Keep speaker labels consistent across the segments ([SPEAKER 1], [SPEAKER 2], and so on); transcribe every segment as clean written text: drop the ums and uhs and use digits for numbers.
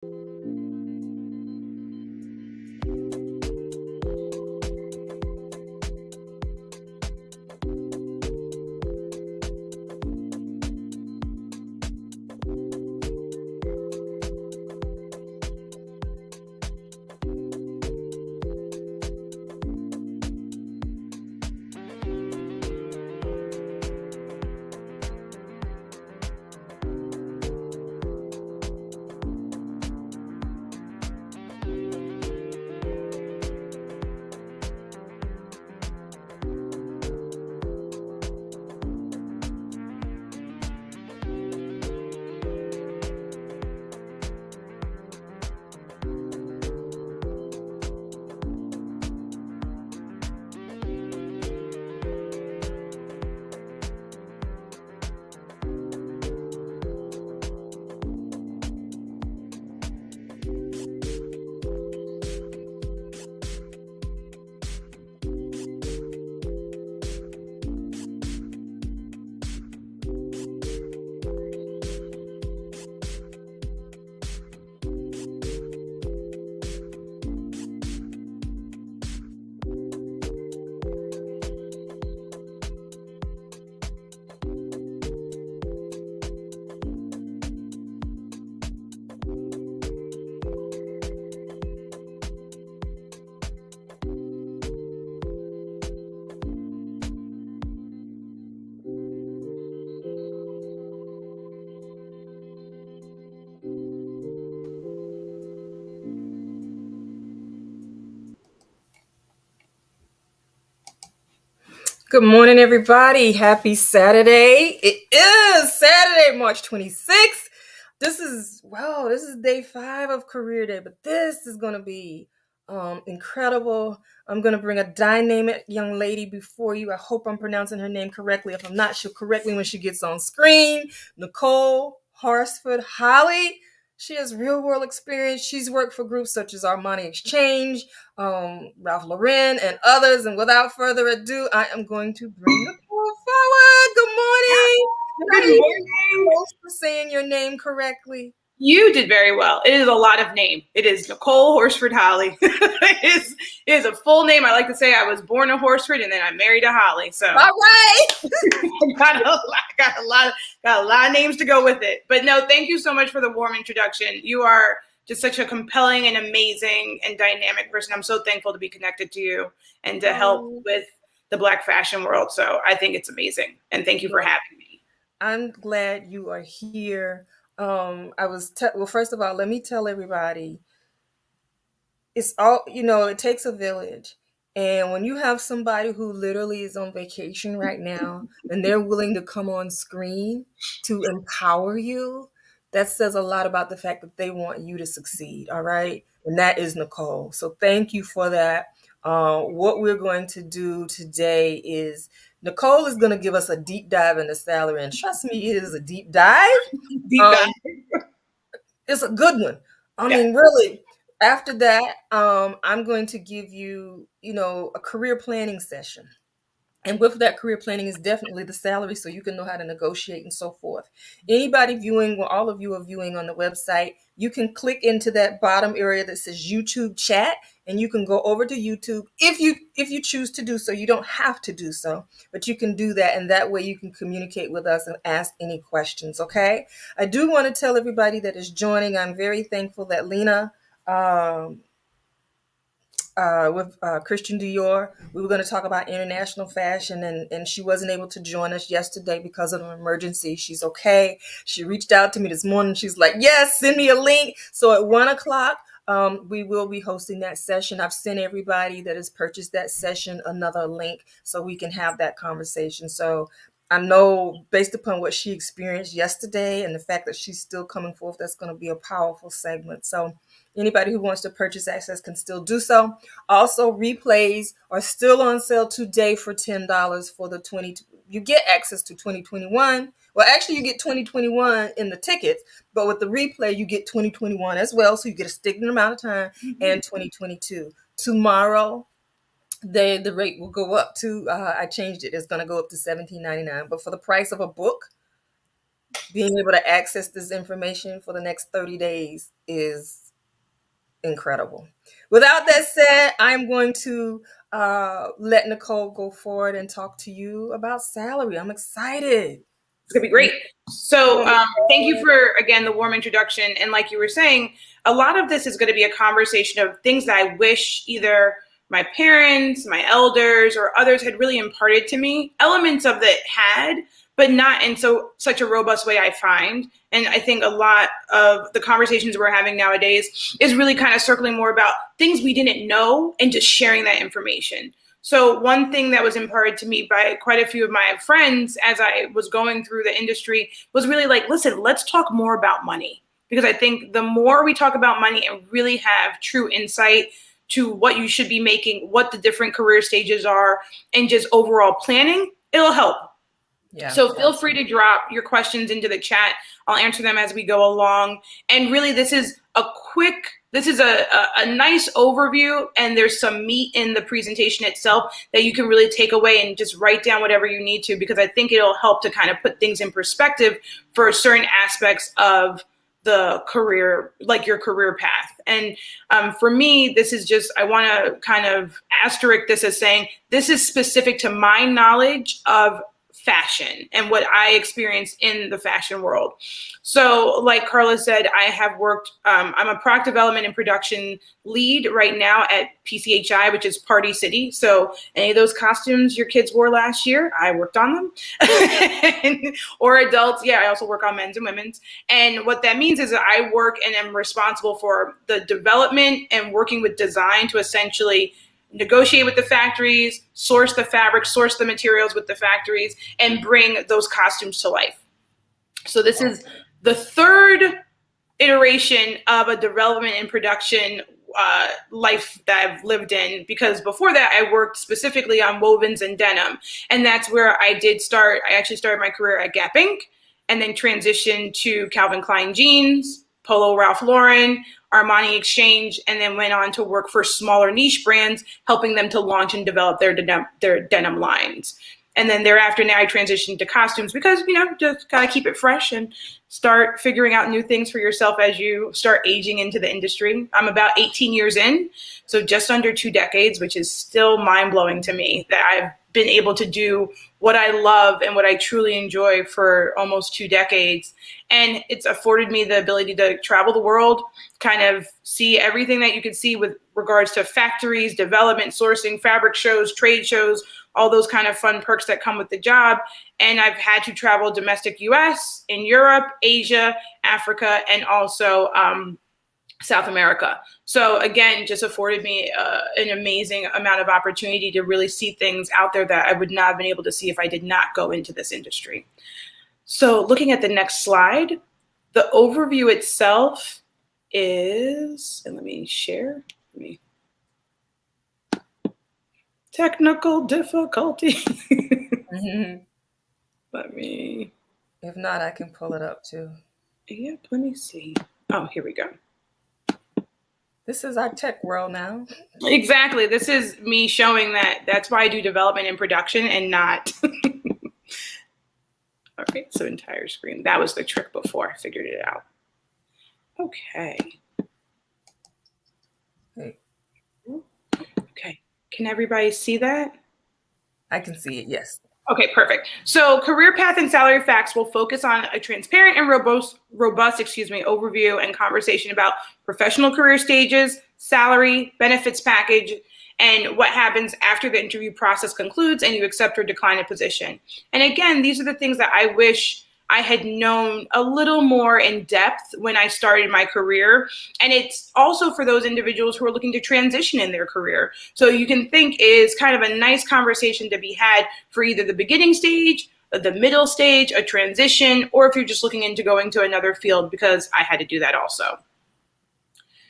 [SPEAKER 1] Good morning, everybody. Happy Saturday. It is Saturday, March 26th. This is day 5 of Career Day, but this is going to be incredible. I'm going to bring a dynamic young lady before you. I hope I'm pronouncing her name correctly. If I'm not, she'll correct me when she gets on screen. Nicole Horsford Holly. She has real world experience. She's worked for groups such as Armani Exchange, Ralph Lauren, and others. And without further ado, I am going to bring Nicole forward. Good morning.
[SPEAKER 2] Good morning.
[SPEAKER 1] For saying your name correctly.
[SPEAKER 2] You did very well. It is a lot of name. It is Nicole Horsford Holly. it is a full name. I like to say I was born a Horsford and then I married a Holly. So
[SPEAKER 1] all right.
[SPEAKER 2] got a lot of names to go with it. But no, thank you so much for the warm introduction. You are just such a compelling and amazing and dynamic person. I'm so thankful to be connected to you and to help with the Black fashion world. So I think it's amazing. And thank you for having me.
[SPEAKER 1] I'm glad you are here. First of all, let me tell everybody, it's all, it takes a village. And when you have somebody who literally is on vacation right now and they're willing to come on screen to empower you, that says a lot about the fact that they want you to succeed. All right. And that is Nicole. So thank you for that. What we're going to do today is Nicole is going to give us a deep dive into salary. And trust me, it is a deep dive. It's a good one. I mean, really. After that, I'm going to give you, a career planning session. And with that career planning is definitely the salary, so you can know how to negotiate and so forth. Anybody viewing, well, all of you are viewing on the website, you can click into that bottom area that says YouTube chat, and you can go over to YouTube if you choose to do so. You don't have to do so, but you can do that, and that way you can communicate with us and ask any questions, okay? I do want to tell everybody that is joining, I'm very thankful that Lena, with Christian Dior, we were going to talk about international fashion, and she wasn't able to join us yesterday because of an emergency. She's okay. She reached out to me this morning. She's like, yes, send me a link. So at 1:00, we will be hosting that session. I've sent everybody that has purchased that session another link so we can have that conversation. So I know based upon what she experienced yesterday and the fact that she's still coming forth, that's going to be a powerful segment. So anybody who wants to purchase access can still do so. Also, replays are still on sale today for $10 for the 20. You get access to 2021. Well, actually, you get 2021 in the tickets, but with the replay, you get 2021 as well. So you get a stagnant amount of time and 2022. Tomorrow, the rate will go up to, I changed it. It's going to go up to $17.99. But for the price of a book, being able to access this information for the next 30 days is incredible. Without that said, I'm going to let Nicole go forward and talk to you about salary. I'm excited.
[SPEAKER 2] It's gonna be great. So thank you for, again, the warm introduction. And like you were saying, a lot of this is going to be a conversation of things that I wish either my parents, my elders, or others had really imparted to me. Elements of that had, but not in such a robust way, I find. And I think a lot of the conversations we're having nowadays is really kind of circling more about things we didn't know and just sharing that information. So one thing that was imparted to me by quite a few of my friends as I was going through the industry was really like, listen, let's talk more about money. Because I think the more we talk about money and really have true insight to what you should be making, what the different career stages are, and just overall planning, it'll help. Yeah. So feel free to drop your questions into the chat. I'll answer them as we go along. And really, this is a nice overview, and there's some meat in the presentation itself that you can really take away and just write down whatever you need to, because I think it'll help to kind of put things in perspective for certain aspects of the career, like your career path. And for me, this is just, I want to kind of asterisk this as saying, this is specific to my knowledge of fashion and what I experienced in the fashion world. So like Carla said, I have worked, I'm a product development and production lead right now at PCHI, which is Party City. So any of those costumes your kids wore last year, I worked on them. Or adults, yeah, I also work on men's and women's. And what that means is that I work and am responsible for the development and working with design to essentially negotiate with the factories, source the fabric, source the materials with the factories, and bring those costumes to life. So this is the third iteration of a development and production life that I've lived in, because before that I worked specifically on wovens and denim. And that's where I actually started my career at Gap Inc. and then transitioned to Calvin Klein jeans, Polo Ralph Lauren, Armani Exchange, and then went on to work for smaller niche brands, helping them to launch and develop their denim lines. And then thereafter, now I transitioned to costumes because, just gotta keep it fresh and start figuring out new things for yourself as you start aging into the industry. I'm about 18 years in, so just under 2 decades, which is still mind-blowing to me that I've been able to do what I love and what I truly enjoy for almost 2 decades. And it's afforded me the ability to travel the world, kind of see everything that you could see with regards to factories, development, sourcing, fabric shows, trade shows, all those kind of fun perks that come with the job. And I've had to travel domestic US, in Europe, Asia, Africa, and also South America. So again, just afforded me an amazing amount of opportunity to really see things out there that I would not have been able to see if I did not go into this industry. So looking at the next slide, the overview itself is, and let me share, technical difficulty. Let me.
[SPEAKER 1] If not, I can pull it up too.
[SPEAKER 2] Yep, let me see. Oh, here we go.
[SPEAKER 1] This is our tech world now.
[SPEAKER 2] Exactly. This is me showing that's why I do development and production and not. All right, so entire screen. That was the trick before I figured it out. Okay. Okay. Can everybody see that?
[SPEAKER 1] I can see it, yes.
[SPEAKER 2] Okay, perfect. So career path and salary facts will focus on a transparent and robust overview and conversation about professional career stages, salary, benefits package, and what happens after the interview process concludes and you accept or decline a position. And again, these are the things that I wish I had known a little more in depth when I started my career. And it's also for those individuals who are looking to transition in their career. So you can think is kind of a nice conversation to be had for either the beginning stage, the middle stage, a transition, or if you're just looking into going to another field, because I had to do that also.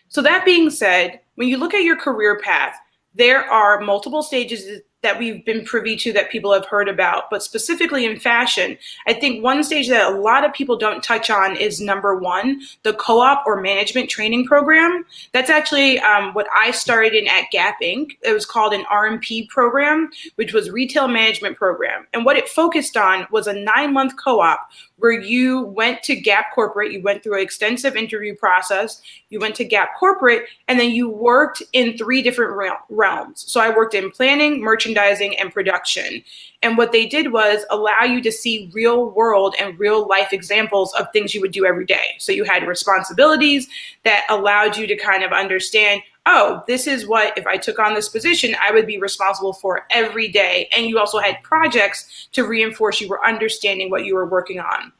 [SPEAKER 2] So that being said, when you look at your career path, there are multiple stages that we've been privy to that people have heard about, but specifically in fashion, I think one stage that a lot of people don't touch on is number 1, the co-op or management training program. That's actually what I started in at Gap Inc. It was called an RMP program, which was retail management program. And what it focused on was a 9-month co-op where you went to Gap Corporate, you went through an extensive interview process, you went to Gap Corporate, and then you worked in 3 different realms. So I worked in planning, merchandising, and production. And what they did was allow you to see real world and real life examples of things you would do every day. So you had responsibilities that allowed you to kind of understand, oh, this is what, if I took on this position, I would be responsible for every day. And you also had projects to reinforce you were understanding what you were working on.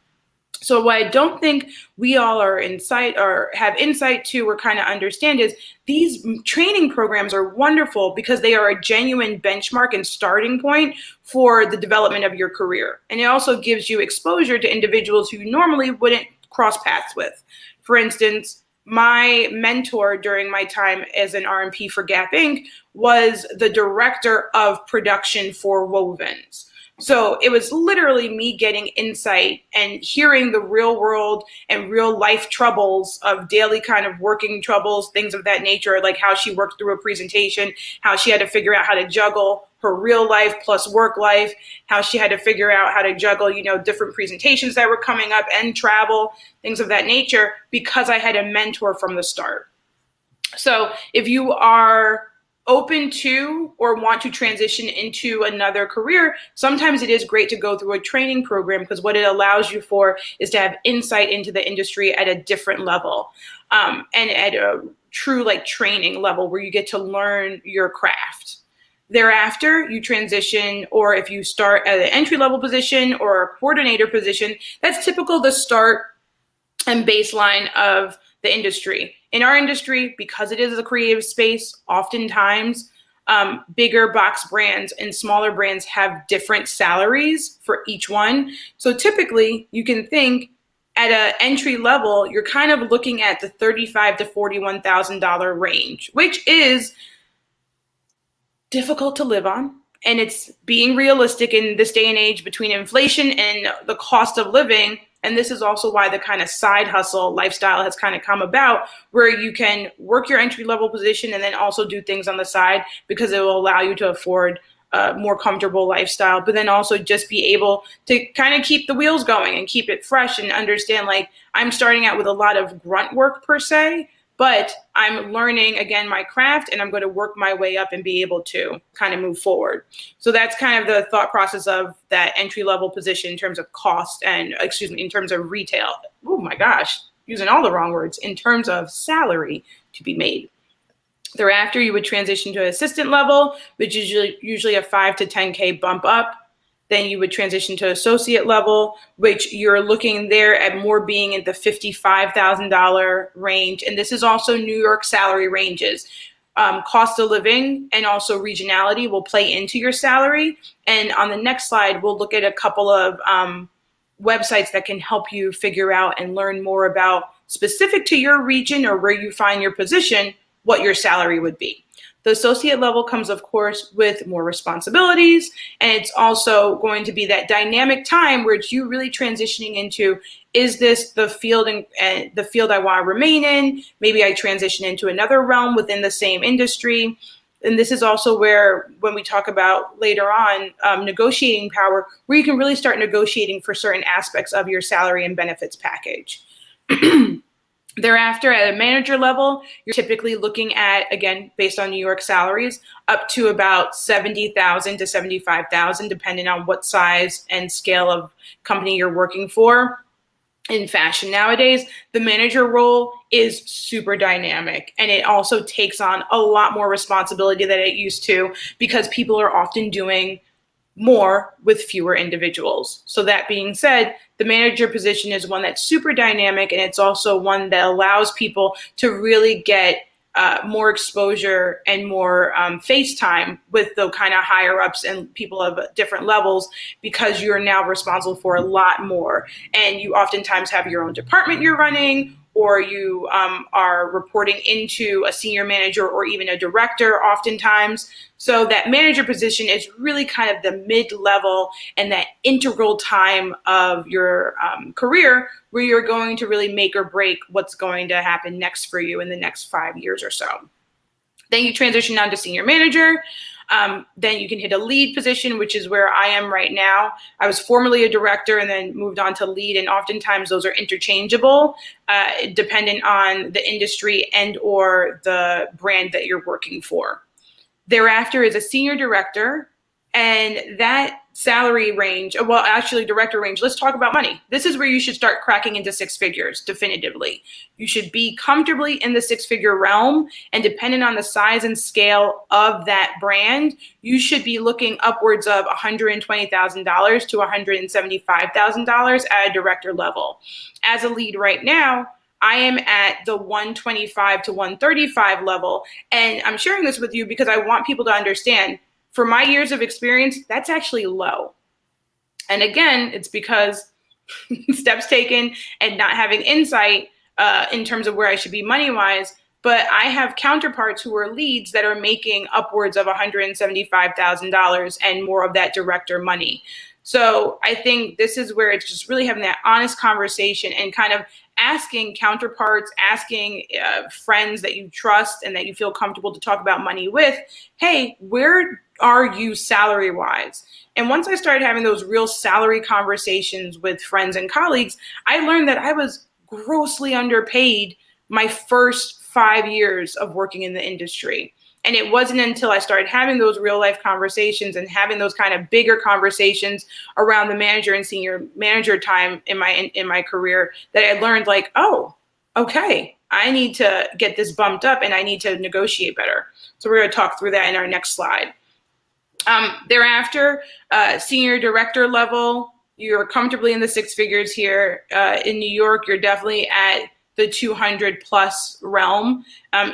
[SPEAKER 2] So what I don't think we all are insight or have insight to or kind of understand is these training programs are wonderful because they are a genuine benchmark and starting point for the development of your career. And it also gives you exposure to individuals who you normally wouldn't cross paths with. For instance, my mentor during my time as an RMP for Gap Inc. was the director of production for Wovens. So it was literally me getting insight and hearing the real world and real life troubles of daily kind of working troubles, things of that nature, like how she worked through a presentation, how she had to figure out how to juggle her real life plus work life, how she had to figure out how to juggle, different presentations that were coming up and travel, things of that nature, because I had a mentor from the start. So if you are open to or want to transition into another career, sometimes it is great to go through a training program because what it allows you for is to have insight into the industry at a different level, and at a true training level where you get to learn your craft. Thereafter, you transition, or if you start at an entry-level position or a coordinator position, that's typical the start and baseline of the industry. In our industry, because it is a creative space, oftentimes bigger box brands and smaller brands have different salaries for each one. So typically, you can think at an entry level, you're kind of looking at the $35,000 to $41,000 range, which is difficult to live on. And it's being realistic in this day and age between inflation and the cost of living. And this is also why the kind of side hustle lifestyle has kind of come about, where you can work your entry level position and then also do things on the side because it will allow you to afford a more comfortable lifestyle, but then also just be able to kind of keep the wheels going and keep it fresh and understand, I'm starting out with a lot of grunt work per se, but I'm learning, again, my craft, and I'm going to work my way up and be able to kind of move forward. So that's kind of the thought process of that entry-level position in terms of cost and, in terms of retail. Oh my gosh, using all the wrong words, in terms of salary to be made. Thereafter, you would transition to assistant level, which is usually a 5 to 10K bump up. Then you would transition to associate level, which you're looking there at more being in the $55,000 range. And this is also New York salary ranges. Cost of living and also regionality will play into your salary. And on the next slide, we'll look at a couple of websites that can help you figure out and learn more about, specific to your region or where you find your position, what your salary would be. The associate level comes, of course, with more responsibilities, and it's also going to be that dynamic time where it's you really transitioning into, is this the field and the field I want to remain in? Maybe I transition into another realm within the same industry. And this is also where, when we talk about later on, negotiating power, where you can really start negotiating for certain aspects of your salary and benefits package. Thereafter, at a manager level, you're typically looking at, again, based on New York salaries, up to about $70,000 to $75,000, depending on what size and scale of company you're working for. In fashion nowadays, the manager role is super dynamic, and it also takes on a lot more responsibility than it used to because people are often doing more with fewer individuals. So that being said, the manager position is one that's super dynamic, and it's also one that allows people to really get more exposure and more face time with the kind of higher ups and people of different levels, because you're now responsible for a lot more. And you oftentimes have your own department you're running, or you are reporting into a senior manager or even a director oftentimes. So that manager position is really kind of the mid-level and that integral time of your career where you're going to really make or break what's going to happen next for you in the next 5 years or so. Then you transition down to senior manager. Then you can hit a lead position, which is where I am right now. I was formerly a director and then moved on to lead, and oftentimes those are interchangeable, dependent on the industry and or the brand that you're working for. Thereafter is a senior director, and that salary range, well, actually director range, let's talk about money. This is where you should start cracking into six figures definitively. You should be comfortably in the six-figure realm, and depending on the size and scale of that brand, you should be looking upwards of $120,000 to $175,000 at a director level. As a lead right now, I am at the 125 to 135 level, and I'm sharing this with you because I want people to understand, for my years of experience, that's actually low. And again, it's because steps taken and not having insight in terms of where I should be money-wise. But I have counterparts who are leads that are making upwards of $175,000 and more of that director money. So I think this is where it's just really having that honest conversation and kind of asking counterparts, asking friends that you trust and that you feel comfortable to talk about money with, hey, where are you salary wise? And once I started having those real salary conversations with friends and colleagues, I learned that I was grossly underpaid my first 5 years of working in the industry. And it wasn't until I started having those real life conversations and having those kind of bigger conversations around the manager and senior manager time in my career that I learned, like, oh, okay, I need to get this bumped up and I need to negotiate better. So we're going to talk through that in our next slide. Thereafter, senior director level, you're comfortably in the six figures here. In New York, you're definitely at the 200 plus realm.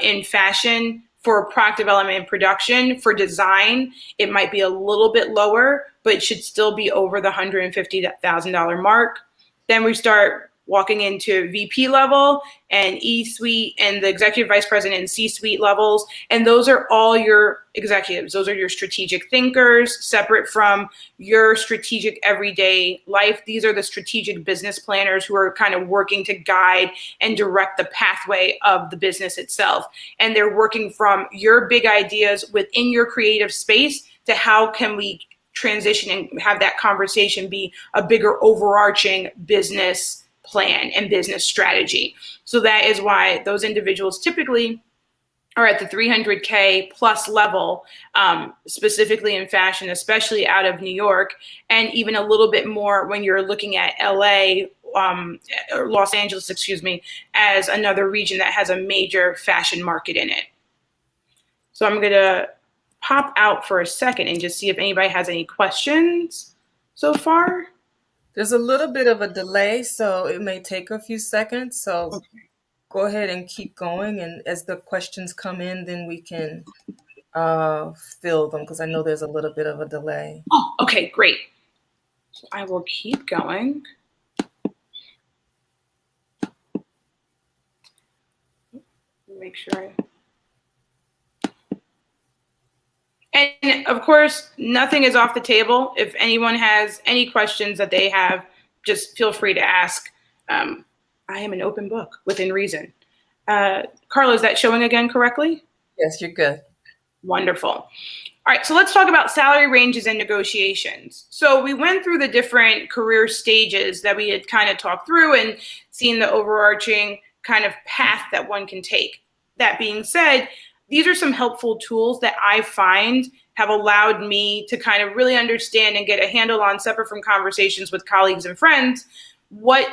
[SPEAKER 2] In fashion, for product development and production, for design, it might be a little bit lower, but it should still be over the $150,000 mark. Then we start walking into VP level and E-suite and the executive vice president and C-suite levels. And those are all your executives. Those are your strategic thinkers, separate from your strategic everyday life. These are the strategic business planners who are kind of working to guide and direct the pathway of the business itself. And they're working from your big ideas within your creative space to how can we transition and have that conversation be a bigger overarching business plan and business strategy. So that is why those individuals typically are at the 300K plus level, specifically in fashion, especially out of New York, and even a little bit more when you're looking at LA, or Los Angeles, as another region that has a major fashion market in it. So I'm gonna pop out for a second and just see if anybody has any questions so far.
[SPEAKER 1] There's a little bit of a delay, so it may take a few seconds. So okay, go ahead and keep going. And as the questions come in, then we can fill them, because I know there's a little bit of a delay.
[SPEAKER 2] Oh, okay, great. So I will keep going. Make sure And of course, nothing is off the table. If anyone has any questions that they have, just feel free to ask. I am an open book within reason. Carla, is that showing again correctly?
[SPEAKER 1] Yes, you're good.
[SPEAKER 2] Wonderful. All right, so let's talk about salary ranges and negotiations. So we went through the different career stages that we had kind of talked through and seen the overarching kind of path that one can take. That being said, these are some helpful tools that I find have allowed me to kind of really understand and get a handle on, separate from conversations with colleagues and friends, what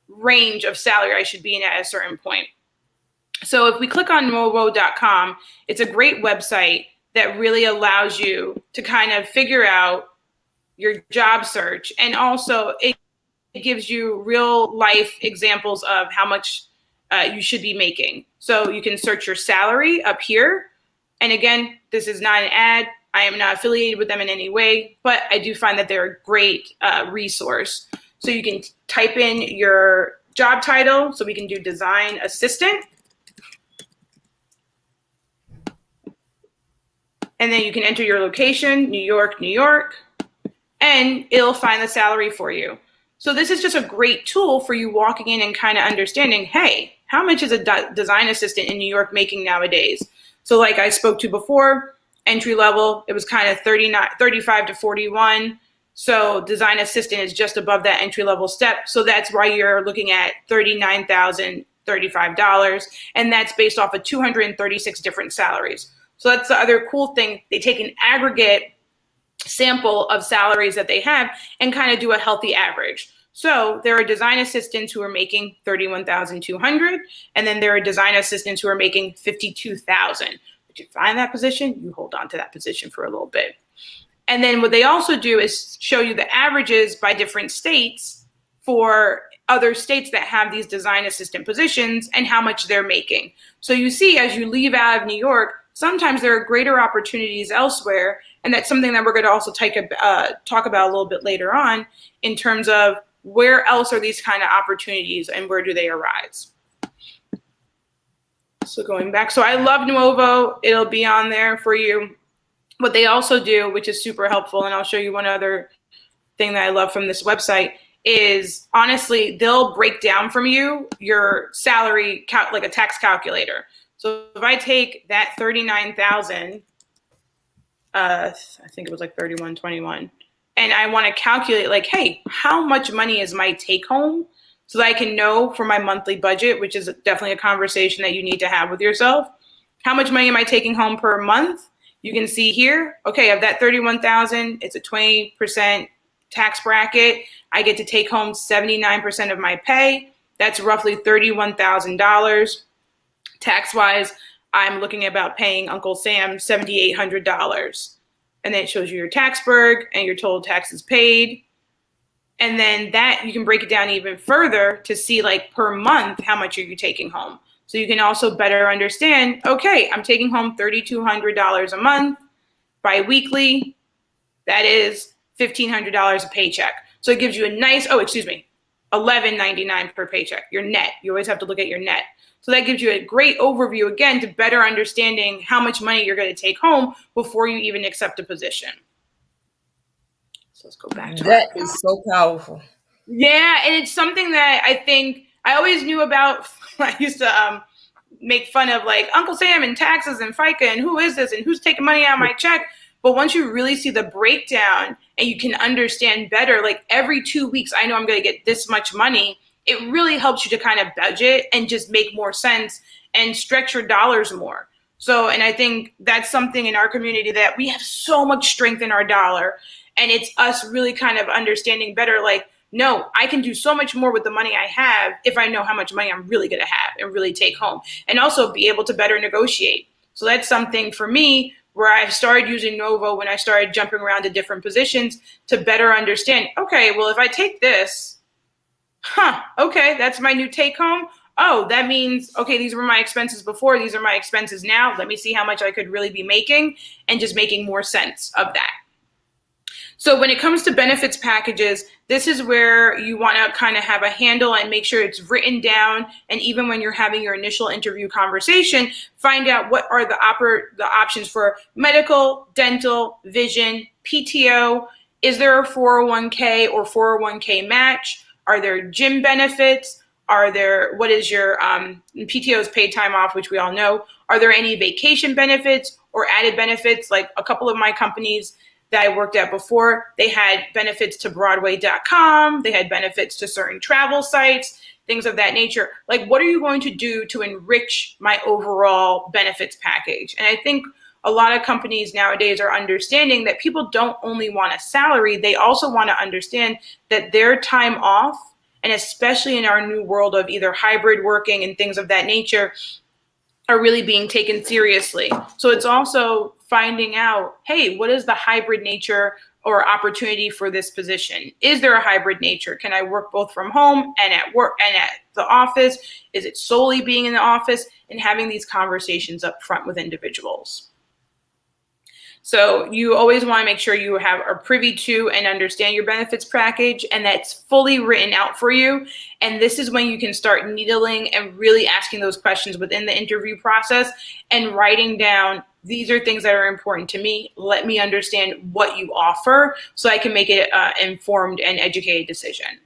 [SPEAKER 2] range of salary I should be in at a certain point. So if we click on mowo.com, it's a great website that really allows you to kind of figure out your job search. And also it gives you real life examples of how much you should be making. So you can search your salary up here. And again, this is not an ad. I am not affiliated with them in any way, but I do find that they're a great resource. So you can type in your job title. So we can do design assistant. And then you can enter your location, New York, New York, and it'll find the salary for you. So this is just a great tool for you walking in and kind of understanding, hey, how much is a design assistant in New York making nowadays? So like I spoke to before, entry level, it was kind of 35 to 41. So design assistant is just above that entry level step. So that's why you're looking at $39,035. And that's based off of 236 different salaries. So that's the other cool thing. They take an aggregate sample of salaries that they have and kind of do a healthy average. So there are design assistants who are making $31,200, and then there are design assistants who are making $52,000. But you find that position, you hold on to that position for a little bit. And then what they also do is show you the averages by different states for other states that have these design assistant positions and how much they're making. So you see, as you leave out of New York, sometimes there are greater opportunities elsewhere. And that's something that we're going to also talk about a little bit later on in terms of where else are these kind of opportunities and where do they arise. So going back, so I love Nuovo. It'll be on there for you. What they also do, which is super helpful, and I'll show you one other thing that I love from this website, is honestly, they'll break down from you your salary, like a tax calculator. So if I take that 39,000, I think it was like 3121, and I want to calculate like, hey, how much money is my take home, so that I can know for my monthly budget, which is definitely a conversation that you need to have with yourself. How much money am I taking home per month? You can see here, okay, of that 31,000, it's a 20% tax bracket. I get to take home 79% of my pay. That's roughly $31,000. Tax-wise, I'm looking about paying Uncle Sam $7,800. And then it shows you your Taxburg and your total taxes paid. And then that, you can break it down even further to see like per month, how much are you taking home? So you can also better understand, okay, I'm taking home $3,200 a month. Bi-weekly, that is $1,500 a paycheck. So it gives you a nice, $11.99 per paycheck, your net. You always have to look at your net. So that gives you a great overview, again, to better understanding how much money you're going to take home before you even accept a position. So let's go back to
[SPEAKER 1] that. Is so powerful.
[SPEAKER 2] Yeah, and it's something that I think I always knew about. I used to make fun of like Uncle Sam and taxes and FICA and who is this and who's taking money out of my check. But once you really see the breakdown and you can understand better, like every 2 weeks, I know I'm going to get this much money. It really helps you to kind of budget and just make more sense and stretch your dollars more. So, and I think that's something in our community that we have so much strength in our dollar, and it's us really kind of understanding better, like, no, I can do so much more with the money I have if I know how much money I'm really going to have and really take home, and also be able to better negotiate. So that's something for me where I started using Nuovo when I started jumping around to different positions to better understand, okay, well, if I take this, okay, that's my new take home. Oh, that means, okay, these were my expenses before, these are my expenses now. Let me see how much I could really be making and just making more sense of that. So when it comes to benefits packages, this is where you want to kind of have a handle and make sure it's written down. And even when you're having your initial interview conversation, find out what are the options for medical, dental, vision, PTO. Is there a 401k or 401k match? Are there gym benefits? What is your PTO is paid time off, which we all know. Are there any vacation benefits or added benefits? Like a couple of my companies that I worked at before, they had benefits to Broadway.com. They had benefits to certain travel sites, things of that nature. Like, what are you going to do to enrich my overall benefits package? And I think a lot of companies nowadays are understanding that people don't only want a salary, they also want to understand that their time off, and especially in our new world of either hybrid working and things of that nature, are really being taken seriously. So it's also finding out, hey, what is the hybrid nature or opportunity for this position? Is there a hybrid nature? Can I work both from home and at work and at the office? Is it solely being in the office? And having these conversations up front with individuals. So you always want to make sure you are privy to and understand your benefits package, and that's fully written out for you. And this is when you can start needling and really asking those questions within the interview process and writing down, these are things that are important to me. Let me understand what you offer so I can make it informed and educated decision.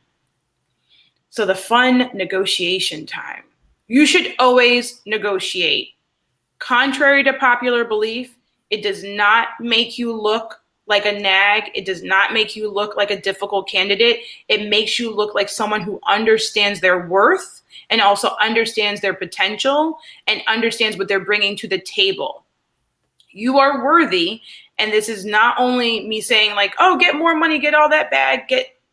[SPEAKER 2] So the fun negotiation time. You should always negotiate. Contrary to popular belief, it does not make you look like a nag. It does not make you look like a difficult candidate. It makes you look like someone who understands their worth and also understands their potential and understands what they're bringing to the table. You are worthy. And this is not only me saying like, oh, get more money, get all that bag,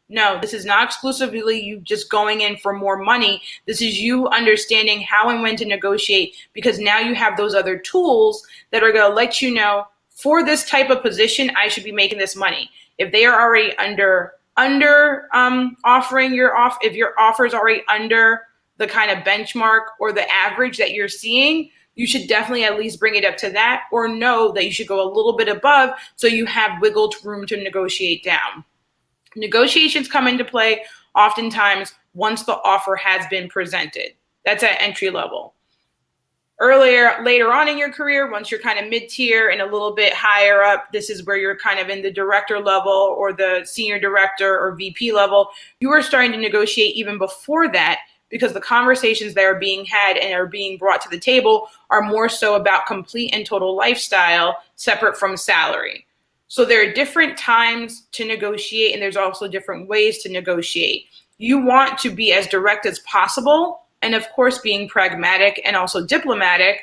[SPEAKER 2] no, this is not exclusively you just going in for more money. This is you understanding how and when to negotiate, because now you have those other tools that are going to let you know, for this type of position, I should be making this money. If they are already under offering if your offer is already under the kind of benchmark or the average that you're seeing, you should definitely at least bring it up to that, or know that you should go a little bit above so you have wiggle room to negotiate down. Negotiations come into play oftentimes once the offer has been presented. That's at entry level. Later on in your career, once you're kind of mid-tier and a little bit higher up, this is where you're kind of in the director level or the senior director or VP level, you are starting to negotiate even before that, because the conversations that are being had and are being brought to the table are more so about complete and total lifestyle separate from salary. So there are different times to negotiate, and there's also different ways to negotiate. You want to be as direct as possible, and of course being pragmatic and also diplomatic,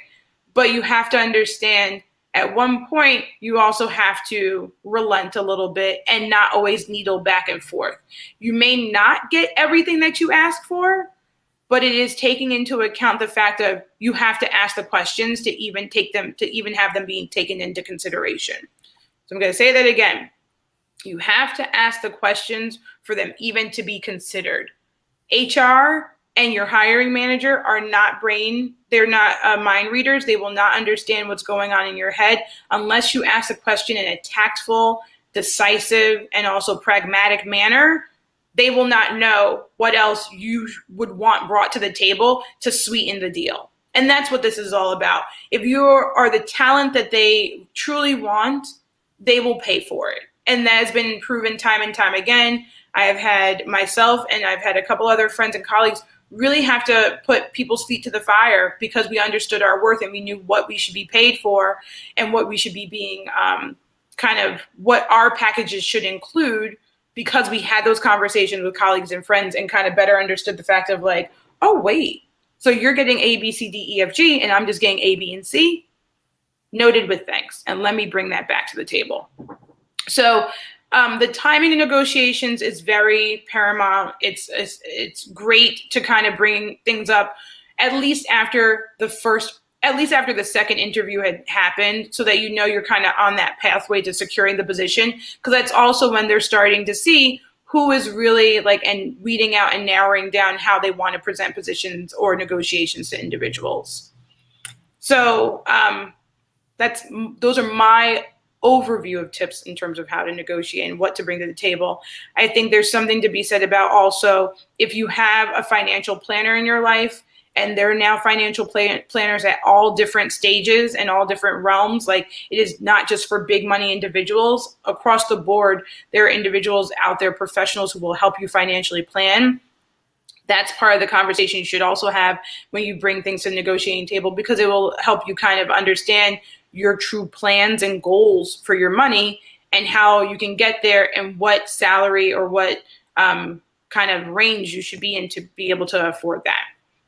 [SPEAKER 2] but you have to understand at one point you also have to relent a little bit and not always needle back and forth. You may not get everything that you ask for, but it is taking into account the fact that you have to ask the questions to even have them being taken into consideration. So I'm going to say that again. You have to ask the questions for them even to be considered. HR and your hiring manager are not they're not mind readers. They will not understand what's going on in your head unless you ask the question in a tactful, decisive, and also pragmatic manner. They will not know what else you would want brought to the table to sweeten the deal. And that's what this is all about. If you are the talent that they truly want, they will pay for it. And that has been proven time and time again. I have had myself and I've had a couple other friends and colleagues really have to put people's feet to the fire because we understood our worth and we knew what we should be paid for and what we should be being what our packages should include, because we had those conversations with colleagues and friends and kind of better understood the fact of like, oh, wait, so you're getting A, B, C, D, E, F, G, and I'm just getting A, B, and C? Noted with thanks. And let me bring that back to the table. So the timing of negotiations is very paramount. It's great to kind of bring things up at least after the second interview had happened, so that you know you're kind of on that pathway to securing the position, because that's also when they're starting to see who is really and weeding out and narrowing down how they want to present positions or negotiations to individuals. So those are my overview of tips in terms of how to negotiate and what to bring to the table. I think there's something to be said about also, if you have a financial planner in your life, and there are now financial planners at all different stages and all different realms. It is not just for big money individuals. Across the board, there are individuals out there, professionals, who will help you financially plan. That's part of the conversation you should also have when you bring things to the negotiating table, because it will help you kind of understand your true plans and goals for your money and how you can get there and what salary or what kind of range you should be in to be able to afford that.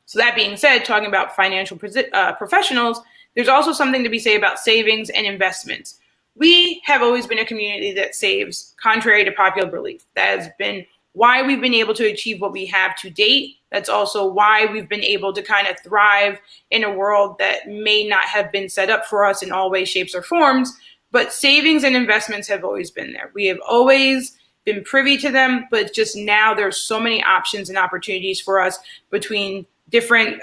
[SPEAKER 2] So that being said, talking about financial professionals, there's also something to be said about savings and investments. We have always been a community that saves, contrary to popular belief. That has been why we've been able to achieve what we have to date. That's also why we've been able to kind of thrive in a world that may not have been set up for us in all ways, shapes, or forms. But savings and investments have always been there. We have always been privy to them, but just now there's so many options and opportunities for us between different,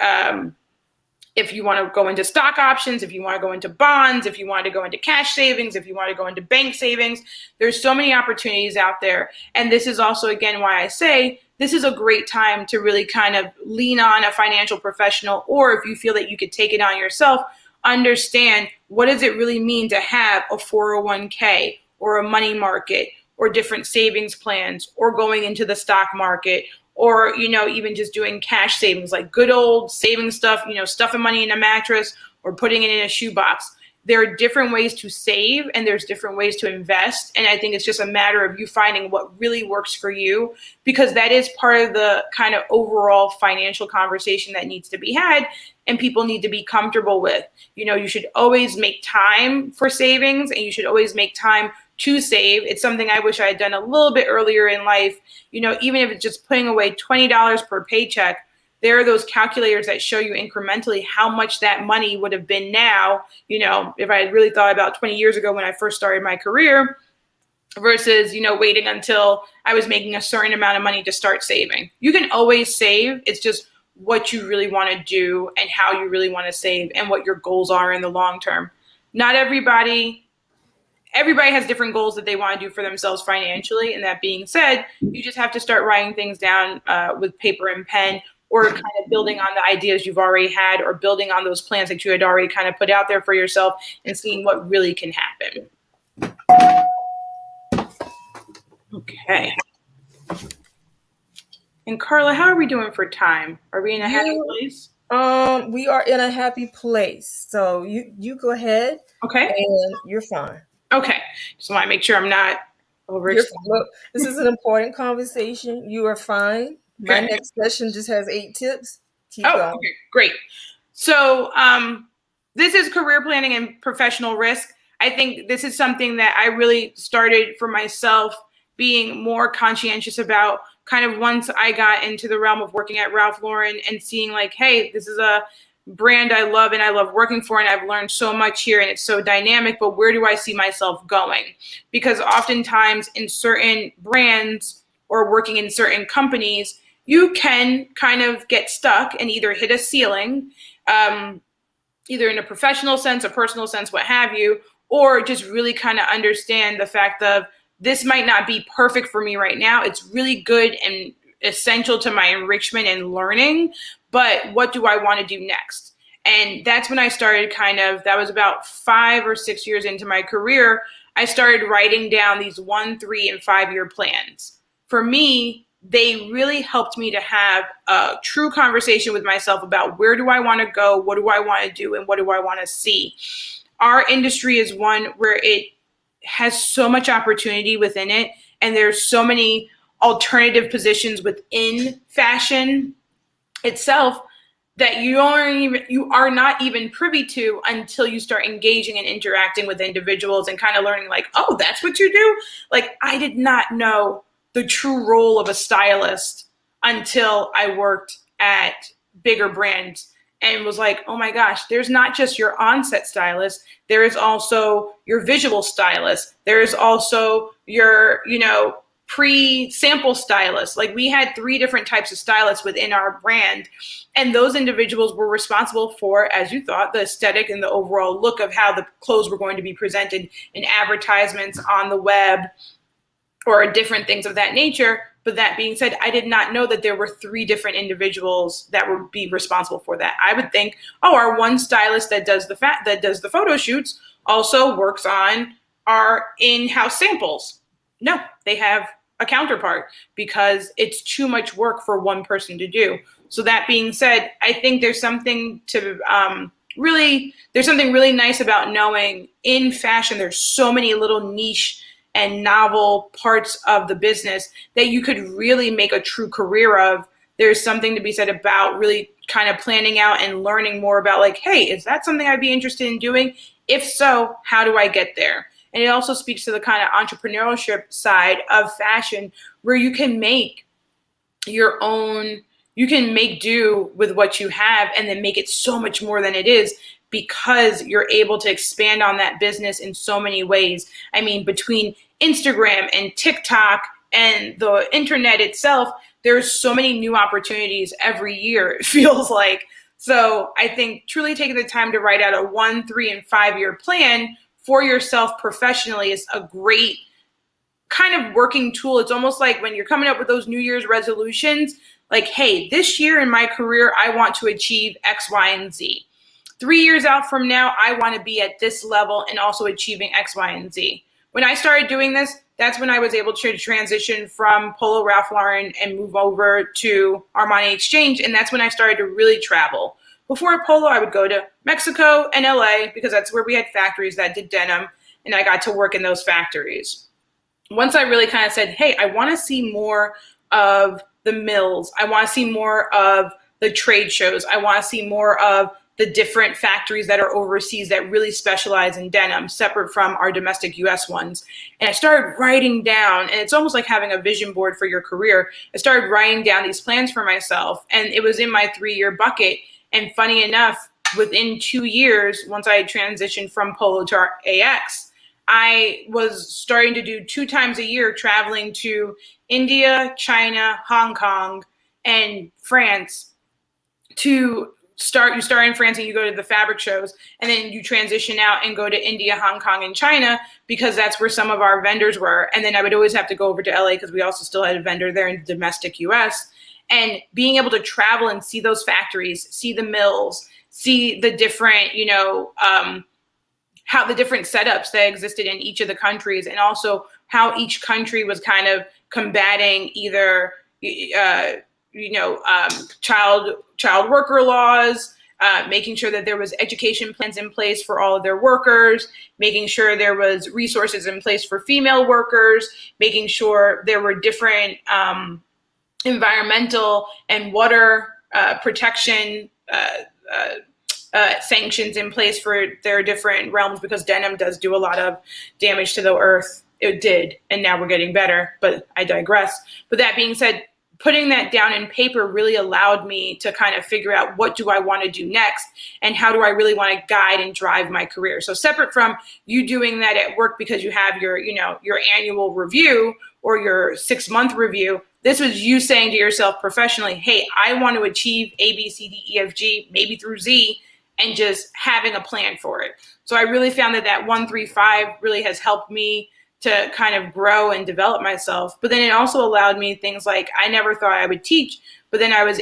[SPEAKER 2] if you want to go into stock options, if you want to go into bonds, if you want to go into cash savings, if you want to go into bank savings, there's so many opportunities out there. And this is also, again, why I say this is a great time to really kind of lean on a financial professional, or if you feel that you could take it on yourself, understand what does it really mean to have a 401k or a money market or different savings plans, or going into the stock market, or, even just doing cash savings, like good old saving stuff, stuffing money in a mattress, or putting it in a shoebox. There are different ways to save and there's different ways to invest. And I think it's just a matter of you finding what really works for you, because that is part of the kind of overall financial conversation that needs to be had and people need to be comfortable with. You know, you should always make time for savings and you should always make time to save. It's something I wish I had done a little bit earlier in life. You know, even if it's just putting away $20 per paycheck, there are those calculators that show you incrementally how much that money would have been now, you know, if I had really thought about 20 years ago when I first started my career versus, you know, waiting until I was making a certain amount of money to start saving. You can always save. It's just what you really want to do and how you really want to save and what your goals are in the long term. Not everybody has different goals that they want to do for themselves financially. And that being said, you just have to start writing things down with paper and pen, or kind of building on the ideas you've already had, or building on those plans that you had already kind of put out there for yourself and seeing what really can happen. Okay. And Carla, how are we doing for time? Are we in a happy place?
[SPEAKER 1] We are in a happy place. So you go ahead.
[SPEAKER 2] Okay.
[SPEAKER 1] And you're fine.
[SPEAKER 2] Okay. Just want to make sure I'm not overextended.
[SPEAKER 1] Look, this is an important conversation. You are fine. My next session just has 8 tips. Keep going.
[SPEAKER 2] Okay, great. So this is career planning and professional risk. I think this is something that I really started for myself being more conscientious about kind of once I got into the realm of working at Ralph Lauren and seeing like, hey, this is a brand I love and I love working for and I've learned so much here and it's so dynamic, but where do I see myself going? Because oftentimes in certain brands or working in certain companies, you can kind of get stuck and either hit a ceiling, either in a professional sense, a personal sense, what have you, or just really kind of understand the fact of this might not be perfect for me right now. It's really good and essential to my enrichment and learning, but what do I want to do next? And that's when I started that was about 5 or 6 years into my career, I started writing down these 1, 3, and 5 year plans. For me, they really helped me to have a true conversation with myself about where do I want to go, what do I want to do, and what do I want to see. Our industry is one where it has so much opportunity within it, and there's so many alternative positions within fashion itself that you are not even privy to until you start engaging and interacting with individuals and kind of learning like, oh, that's what you do? Like, I did not know the true role of a stylist until I worked at bigger brands and was like, oh my gosh, there's not just your on-set stylist. There is also your visual stylist. There is also your, pre-sample stylist. Like we had 3 different types of stylists within our brand. And those individuals were responsible for, as you thought, the aesthetic and the overall look of how the clothes were going to be presented in advertisements on the web or different things of that nature. But that being said, I did not know that there were 3 different individuals that would be responsible for that. I would think, oh, our one stylist that does the photo shoots also works on our in-house samples. No, they have a counterpart because it's too much work for one person to do. So that being said, I think there's something really nice about knowing in fashion, there's so many little niche and novel parts of the business that you could really make a true career of. There's something to be said about really kind of planning out and learning more about like, hey, is that something I'd be interested in doing? If so, how do I get there? And it also speaks to the kind of entrepreneurship side of fashion where you can make do with what you have and then make it so much more than it is because you're able to expand on that business in so many ways. I mean, between Instagram and TikTok and the internet itself, there's so many new opportunities every year, it feels like. So I think truly taking the time to write out a 1, 3, and 5 year plan for yourself professionally is a great kind of working tool. It's almost like when you're coming up with those New Year's resolutions, like, hey, this year in my career, I want to achieve X, Y, and Z. 3 years out from now, I want to be at this level and also achieving X, Y, and Z. When I started doing this, that's when I was able to transition from Polo Ralph Lauren and move over to Armani Exchange. And that's when I started to really travel. before Polo, I would go to Mexico and LA because that's where we had factories that did denim, and I got to work in those factories. Once I really kind of said, hey, I want to see more of the mills. I want to see more of the trade shows. I want to see more of the different factories that are overseas that really specialize in denim, separate from our domestic US ones. And I started writing down, and it's almost like having a vision board for your career. I started writing down these plans for myself, and it was in my 3-year bucket. And funny enough, within 2 years, once I had transitioned from Polo to our AX, I was starting to do 2 times a year traveling to India, China, Hong Kong, and France to you start in France and you go to the fabric shows, and then you transition out and go to India, Hong Kong, and China because that's where some of our vendors were. And then I would always have to go over to LA because we also still had a vendor there in the domestic US. And being able to travel and see those factories, see the mills, see the different, how the different setups that existed in each of the countries, and also how each country was kind of combating either child worker laws, making sure that there was education plans in place for all of their workers, making sure there was resources in place for female workers, making sure there were different environmental and water protection sanctions in place for their different realms, because denim does do a lot of damage to the earth. It did, and now we're getting better, but I digress. But that being said, putting that down in paper really allowed me to kind of figure out what do I want to do next and how do I really want to guide and drive my career. So separate from you doing that at work because you have your annual review or your 6-month review, this was you saying to yourself professionally, hey, I want to achieve A, B, C, D, E, F, G, maybe through Z, and just having a plan for it. So I really found that 1-3-5 really has helped me to kind of grow and develop myself. But then it also allowed me things like I never thought I would teach, but then I was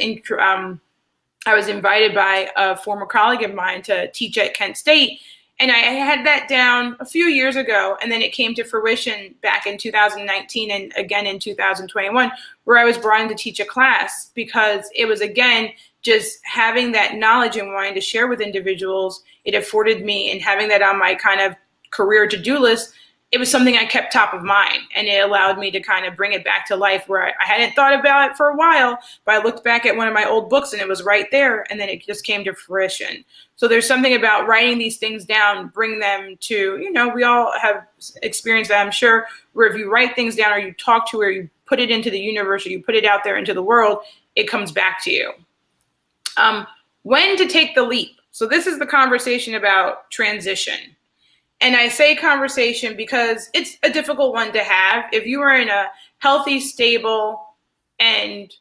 [SPEAKER 2] invited by a former colleague of mine to teach at Kent State. And I had that down a few years ago, and then it came to fruition back in 2019 and again in 2021, where I was brought in to teach a class because it was, again, just having that knowledge and wanting to share with individuals. It afforded me, and having that on my kind of career to-do list, it was something I kept top of mind, and it allowed me to kind of bring it back to life where I hadn't thought about it for a while, but I looked back at one of my old books and it was right there, and then it just came to fruition. So there's something about writing these things down, bring them to, we all have experienced that, I'm sure, where if you write things down or you talk to or you put it into the universe or you put it out there into the world, it comes back to you. When to take the leap. So this is the conversation about transition. And I say conversation because it's a difficult one to have. If you are in a healthy, stable, and,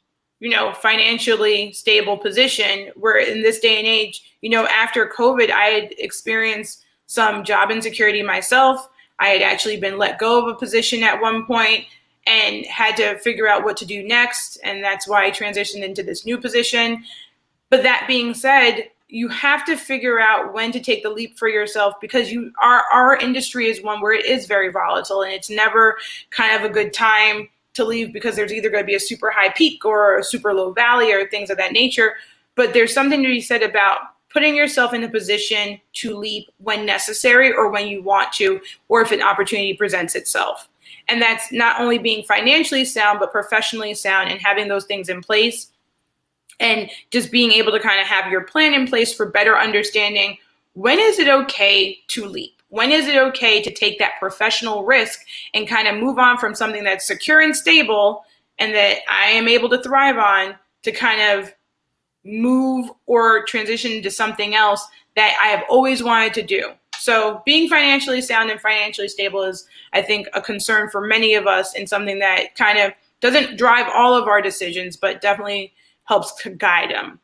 [SPEAKER 2] financially stable position, where in this day and age, after COVID, I had experienced some job insecurity myself. I had actually been let go of a position at one point and had to figure out what to do next. And that's why I transitioned into this new position. But that being said, you have to figure out when to take the leap for yourself, because our industry is one where it is very volatile, and it's never kind of a good time to leave because there's either going to be a super high peak or a super low valley or things of that nature. But there's something to be said about putting yourself in a position to leap when necessary or when you want to, or if an opportunity presents itself. And that's not only being financially sound, but professionally sound, and having those things in place. And just being able to kind of have your plan in place for better understanding, when is it okay to leap? When is it okay to take that professional risk and kind of move on from something that's secure and stable and that I am able to thrive on, to kind of move or transition into something else that I have always wanted to do? So being financially sound and financially stable is, I think, a concern for many of us, and something that kind of doesn't drive all of our decisions, but definitely helps to guide them.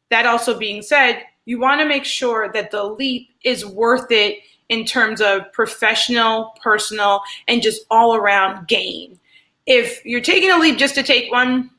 [SPEAKER 2] That also being said, you want to make sure that the leap is worth it in terms of professional, personal, and just all around gain. If you're taking a leap just to take one,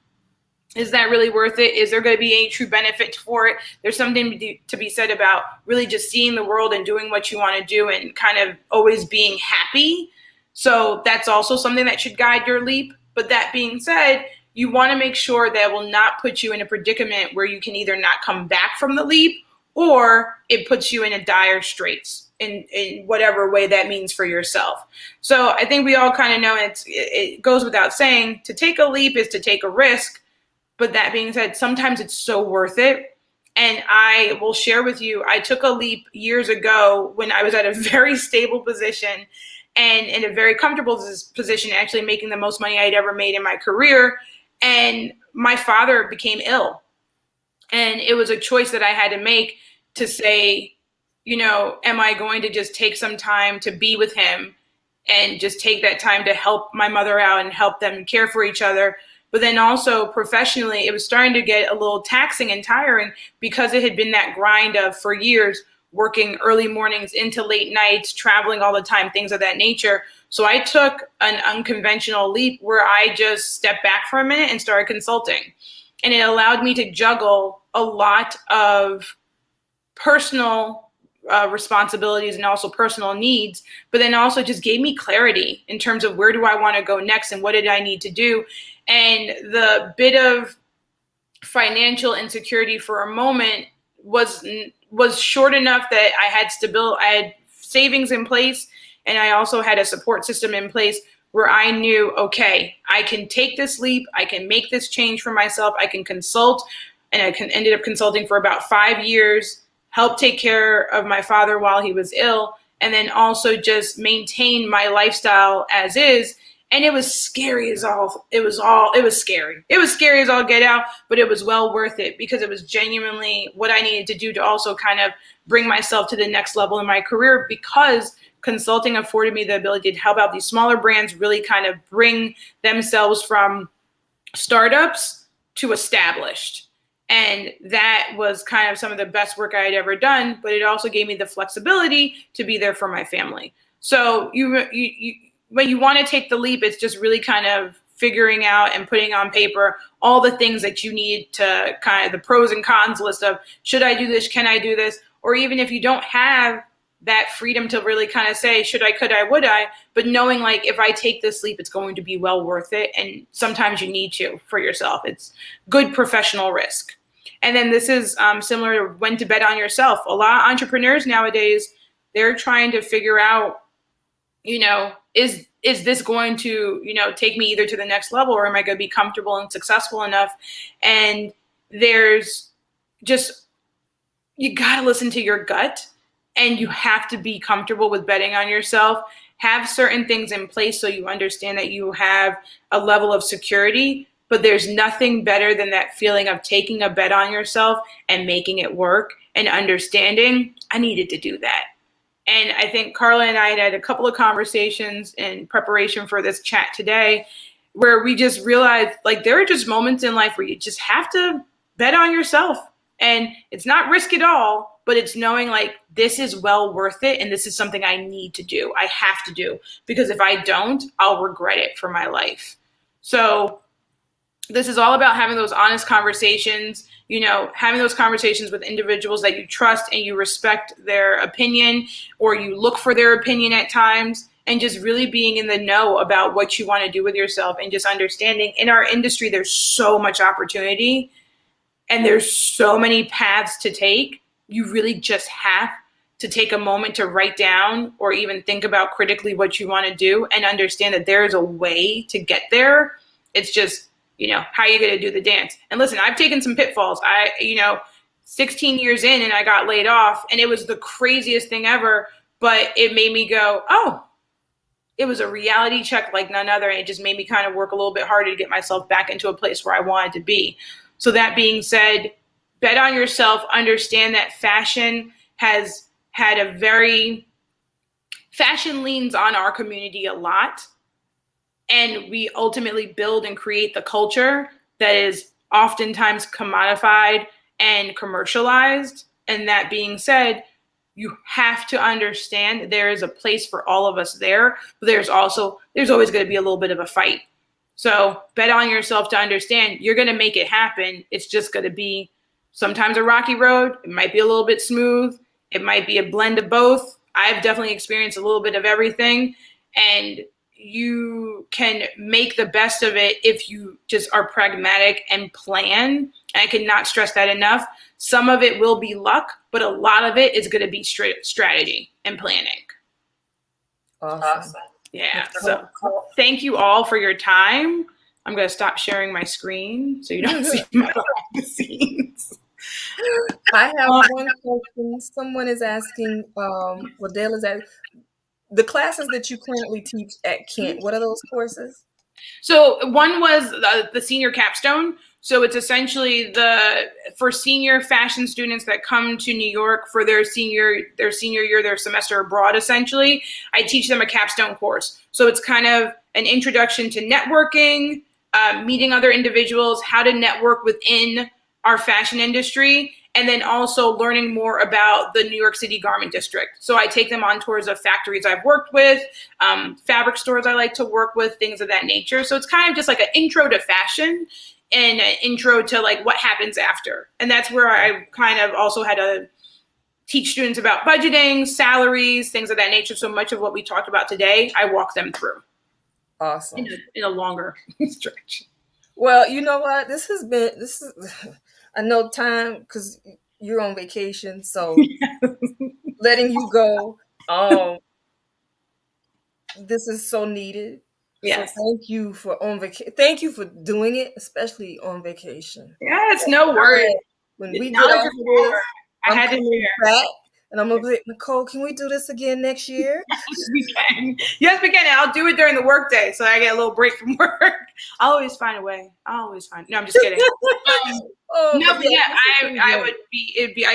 [SPEAKER 2] is that really worth it? Is there going to be any true benefit for it? There's something to be said about really just seeing the world and doing what you want to do and kind of always being happy. So that's also something that should guide your leap. But that being said, you want to make sure that it will not put you in a predicament where you can either not come back from the leap or it puts you in a dire straits in whatever way that means for yourself. So I think we all kind of know it goes without saying, to take a leap is to take a risk. But that being said, sometimes it's so worth it. And I will share with you, I took a leap years ago when I was at a very stable position and in a very comfortable position, actually making the most money I'd ever made in my career. And my father became ill. And it was a choice that I had to make to say, am I going to just take some time to be with him and just take that time to help my mother out and help them care for each other? But then also professionally, it was starting to get a little taxing and tiring because it had been that grind of, for years, working early mornings into late nights, traveling all the time, things of that nature. So I took an unconventional leap where I just stepped back for a minute and started consulting. And it allowed me to juggle a lot of personal responsibilities and also personal needs, but then also just gave me clarity in terms of where do I want to go next and what did I need to do. And the bit of financial insecurity for a moment was short enough that I had stability, I had savings in place, and I also had a support system in place where I knew, okay, I can take this leap, I can make this change for myself, I can consult, and I ended up consulting for about 5 years, help take care of my father while he was ill, and then also just maintain my lifestyle as is. And it was scary as all, it was scary. It was scary as all get out, but it was well worth it because it was genuinely what I needed to do to also kind of bring myself to the next level in my career, because consulting afforded me the ability to help out these smaller brands really kind of bring themselves from startups to established. And that was kind of some of the best work I had ever done, but it also gave me the flexibility to be there for my family. So when you want to take the leap, it's just really kind of figuring out and putting on paper all the things that you need to kind of the pros and cons list of, should I do this? Can I do this? Or even if you don't have that freedom to really kind of say, should I, could I, would I, but knowing like, if I take this leap, it's going to be well worth it. And sometimes you need to for yourself. It's good professional risk. And then this is similar to when to bet on yourself. A lot of entrepreneurs nowadays, they're trying to figure out, is this going to, take me either to the next level, or am I going to be comfortable and successful enough? And there's just, you got to listen to your gut, and you have to be comfortable with betting on yourself. Have certain things in place so you understand that you have a level of security, but there's nothing better than that feeling of taking a bet on yourself and making it work and understanding, I needed to do that. And I think Carla and I had a couple of conversations in preparation for this chat today where we just realized, like, there are just moments in life where you just have to bet on yourself. And it's not risk at all, but it's knowing like, this is well worth it. And this is something I need to do. I have to do, because if I don't, I'll regret it for my life. So this is all about having those honest conversations, having those conversations with individuals that you trust and you respect their opinion, or you look for their opinion at times, and just really being in the know about what you want to do with yourself, and just understanding in our industry, there's so much opportunity and there's so many paths to take. You really just have to take a moment to write down or even think about critically what you want to do, and understand that there is a way to get there. It's just, how are you going to do the dance? And listen, I've taken some pitfalls. 16 years in and I got laid off, and it was the craziest thing ever, but it made me go, oh, it was a reality check like none other. And it just made me kind of work a little bit harder to get myself back into a place where I wanted to be. So that being said, bet on yourself, understand that fashion has had fashion leans on our community a lot. And we ultimately build and create the culture that is oftentimes commodified and commercialized. And that being said, you have to understand there is a place for all of us there, but there's always going to be a little bit of a fight. So bet on yourself to understand you're going to make it happen. It's just going to be sometimes a rocky road. It might be a little bit smooth. It might be a blend of both. I've definitely experienced a little bit of everything, and you can make the best of it if you just are pragmatic and plan And I cannot stress that enough. Some of it will be luck, but a lot of it is going to be strategy and planning.
[SPEAKER 1] Awesome.
[SPEAKER 2] Yeah. So thank you all for your time. I'm going to stop sharing my screen so you don't see my behind the scenes.
[SPEAKER 1] I have one question. Someone is asking, well, Dale is asking, the classes that you currently teach at Kent, what are those courses?
[SPEAKER 2] So one was the senior capstone. So it's essentially for senior fashion students that come to New York for their senior year, their semester abroad, essentially. I teach them a capstone course. So it's kind of an introduction to networking, meeting other individuals, how to network within our fashion industry, and then also learning more about the New York City garment district. So I take them on tours of factories I've worked with, fabric stores I like to work with, things of that nature. So it's kind of just like an intro to fashion and an intro to like what happens after. And that's where I kind of also had to teach students about budgeting, salaries, things of that nature. So much of what we talked about today, I walk them through.
[SPEAKER 1] Awesome.
[SPEAKER 2] In a longer stretch.
[SPEAKER 1] Well, you know what? I know time because you're on vacation, so letting you go. This is so needed.
[SPEAKER 2] Yes.
[SPEAKER 1] So thank you for Thank you for doing it, especially on vacation.
[SPEAKER 2] Yeah, it's no worries.
[SPEAKER 1] When we get off of this,
[SPEAKER 2] I had to share.
[SPEAKER 1] Back, and I'm gonna be like, Nicole, can we do this again next year?
[SPEAKER 2] Yes, we can. Yes, we can. And I'll do it during the workday, so I get a little break from work. I'll always find a way. No, I'm just kidding. I'd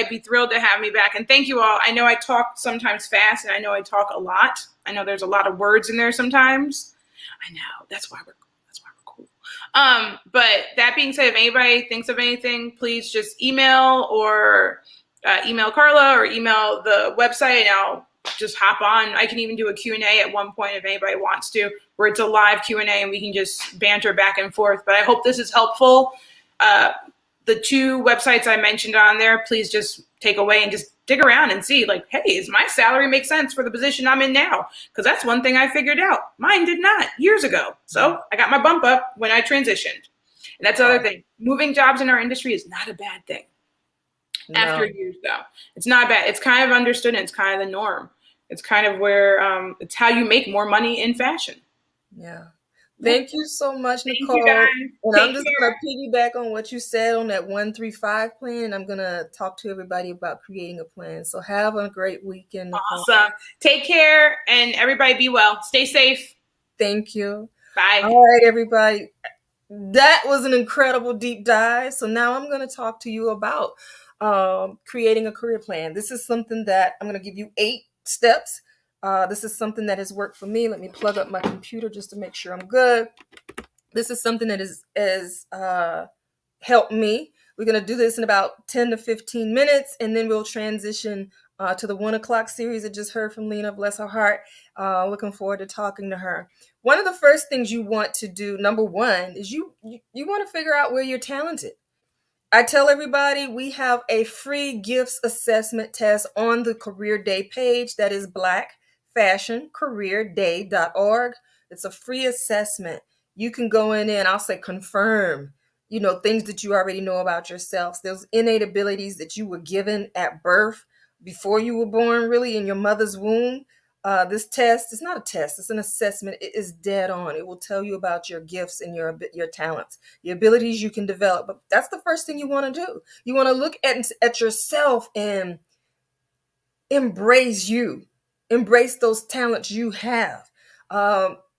[SPEAKER 2] be thrilled to have me back. And thank you all. I know I talk sometimes fast, and I know I talk a lot. I know there's a lot of words in there sometimes. I know that's why we're cool. But that being said, if anybody thinks of anything, please just email or email Carla or email the website, and I'll just hop on. I can even do a Q&A at one point if anybody wants to, where it's a live Q&A and we can just banter back and forth. But I hope this is helpful. The 2 websites I mentioned on there, please just take away and just dig around and see, like, hey, does my salary make sense for the position I'm in now? Because that's one thing I figured out. Mine did not years ago. So I got my bump up when I transitioned. And that's the other thing. Moving jobs in our industry is not a bad thing. No. After years, though, it's not bad. It's kind of understood, and it's kind of the norm. It's kind of where it's how you make more money in fashion.
[SPEAKER 1] Yeah. Thank you so much, Nicole. And I'm just going to piggyback on what you said on that 1-3-5 plan. I'm going to talk to everybody about creating a plan. So have a great weekend, Nicole.
[SPEAKER 2] Awesome. Take care, and everybody be well. Stay safe.
[SPEAKER 1] Thank you.
[SPEAKER 2] Bye.
[SPEAKER 1] All right, everybody. That was an incredible deep dive. So now I'm going to talk to you about creating a career plan. This is something that I'm going to give you 8 steps. This is something that has worked for me. Let me plug up my computer just to make sure I'm good. This is something that has helped me. We're going to do this in about 10 to 15 minutes, and then we'll transition to the 1 o'clock series I just heard from Lena, bless her heart. Looking forward to talking to her. One of the first things you want to do, number 1, is you want to figure out where you're talented. I tell everybody we have a free gifts assessment test on the Career Day page. That is blackfashioncareerday.org. It's a free assessment. You can go in and I'll say confirm, things that you already know about yourself. Those innate abilities that you were given at birth, before you were born, really in your mother's womb. This test is not a test, it's an assessment. It is dead on. It will tell you about your gifts and your talents, the abilities you can develop. But that's the first thing you want to do. You want to look at yourself and embrace those talents you have.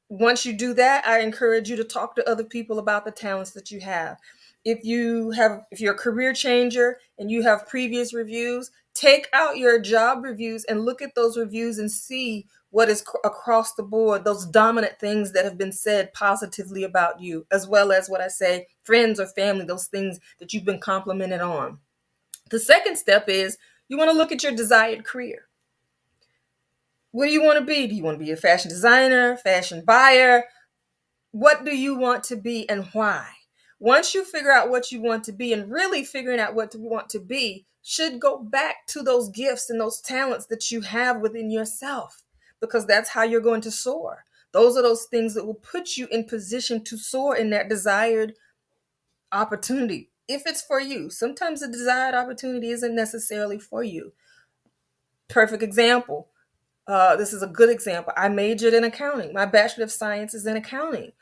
[SPEAKER 1] Once you do that, I encourage you to talk to other people about the talents that you have. If you're a career changer and you have previous reviews, take out your job reviews and look at those reviews and see what is across the board, those dominant things that have been said positively about you, as well as what I say, friends or family, those things that you've been complimented on. The second step is you want to look at your desired career. What do you want to be? Do you want to be a fashion designer, fashion buyer? What do you want to be and why? Once you figure out what you want to be, and really figuring out what you want to be should go back to those gifts and those talents that you have within yourself, because that's how you're going to soar. Those are those things that will put you in position to soar in that desired opportunity. if it's for you. Sometimes the desired opportunity isn't necessarily for you. Perfect example. This is a good example. I majored in accounting. My Bachelor of Science is in accounting.